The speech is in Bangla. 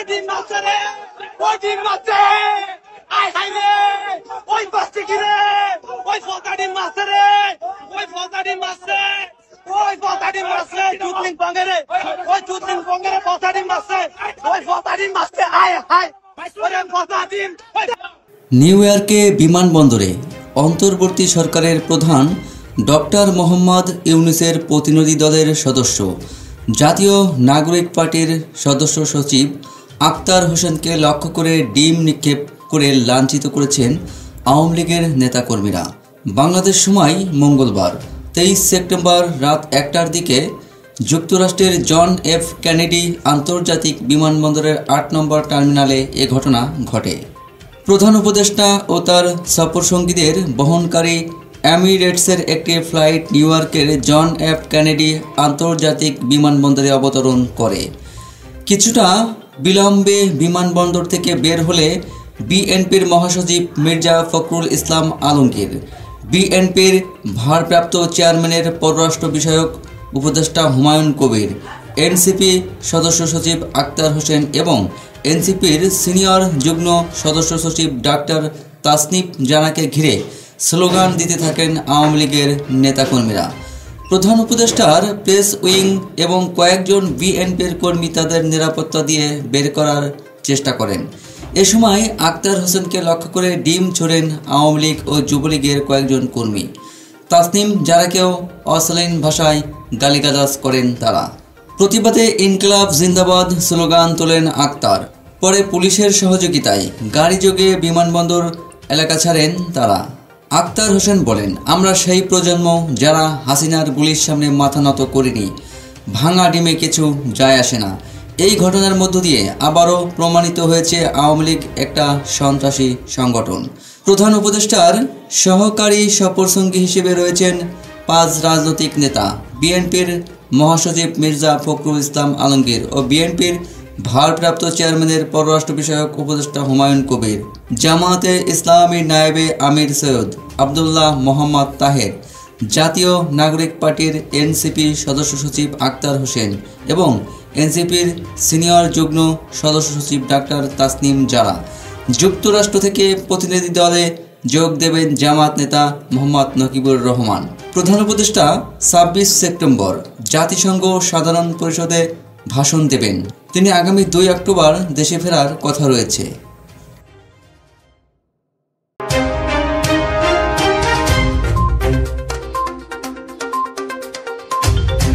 ডিম মারছে রে, ওই ডিম মারছে, আয় হাই রে, ওই বাচ্চা কি রে, ওই ফলতা ডিম মারছে রে, ওই ফলতা ডিম মারছে, ওই ফলতা ডিম মারছে, চুতলিং পঙ্গেরে, ওই চুতলিং পঙ্গেরে ফলতা ডিম মারছে, ওই ফলতা ডিম মারছে, আয় হাই, ওরে ফলতা ডিম। নিউ ইয়র্কে বিমানবন্দরে অন্তর্বর্তী সরকারের প্রধান ডক্টর মোহাম্মদ ইউনূসের প্রতিনিধি দলের সদস্য জাতীয় নাগরিক পার্টির সদস্য সচিব আক্তার হোসেনকে লক্ষ্য করে ডিম নিক্ষেপ করে লাঞ্ছিত করেছেন আওয়ামী লীগের নেতাকর্মীরা। বাংলাদেশ সময় মঙ্গলবার 23 সেপ্টেম্বর রাত 1টার দিকে যুক্তরাষ্ট্রের জন এফ কেনেডি আন্তর্জাতিক বিমানবন্দরের 8 নম্বর টার্মিনালে এ ঘটনা ঘটে। প্রধান উপদেষ্টা ও তার সফরসঙ্গীদের বহনকারী এমিরেটসের একটি ফ্লাইট নিউ ইয়র্কের জন এফ কেনেডি আন্তর্জাতিক বিমানবন্দরে অবতরণ করে। কিছুটা বিলম্বে বিমানবন্দর থেকে বের হলে বিএনপির মহাসচিব মির্জা ফখরুল ইসলাম আলমগীর, বিএনপির ভারপ্রাপ্ত চেয়ারম্যানের পররাষ্ট্র বিষয়ক উপদেষ্টা হুমায়ুন কবির, এনসিপি সদস্য সচিব আক্তার হোসেন এবং এনসিপির সিনিয়র যুগ্ম সদস্য সচিব ডাক্তার তাসনিম জানাকে ঘিরে স্লোগান দিতে থাকেন আওয়ামী লীগের নেতাকর্মীরা। প্রধান উপদেষ্টার প্রেস উইং এবং কয়েকজন বিএনপির কর্মী তাদের নিরাপত্তা দিয়ে বের করার চেষ্টা করেন। এ সময় আক্তার হোসেনকে লক্ষ্য করে ডিম ছোড়েন আওয়ামী লীগ ও যুবলীগের কয়েকজন কর্মী। তাসনিম জানাকেও অশালীন ভাষায় গালিগালাজ করেন তারা। প্রতিবাদে ইনকিলাব জিন্দাবাদ স্লোগান তোলেন আক্তার। পরে পুলিশের সহযোগিতায় গাড়িযোগে বিমানবন্দর এলাকা ছাড়েন তারা। আক্তার হোসেন বলেন, আমরা সেই প্রজন্ম যারা হাসিনার গুলির সামনে মাথা নত করিনি। ভাঙা ডিমে কিছু যায় আসে না। এই ঘটনার মধ্য দিয়ে আবারও প্রমাণিত হয়েছে আওয়ামী লীগ একটা সন্ত্রাসী সংগঠন। প্রধান উপদেষ্টার সহকারী সফরসঙ্গী হিসেবে রয়েছেন 5 রাজনৈতিক নেতা, বিএনপির মহাসচিব মির্জা ফখরুল ইসলাম আলমগীর ও বিএনপির ভারপ্রাপ্ত চেয়ারম্যানের পররাষ্ট্র বিষয়ক উপদেষ্টা হুমায়ুন কবির, জামায়াতে ইসলামীর নায়েবে আমির সৈয়দ আবদুল্লাহ মোহাম্মদ তাহের, জাতীয় নাগরিক পার্টির এনসিপি সদস্য সচিব আক্তার হোসেন এবং এনসিপির সিনিয়র যুগ্ম সদস্য সচিব ডাক্তার তাসনিম জারা। যুক্তরাষ্ট্র থেকে প্রতিনিধি দলে যোগ দেবেন জামায়াত নেতা মোহাম্মদ নকিবুর রহমান। প্রধান উপদেষ্টা 26 সেপ্টেম্বর জাতিসংঘ সাধারণ পরিষদে ভাষণ দেবেন। তিনি আগামী 2 অক্টোবর দেশে ফেরার কথা রয়েছে।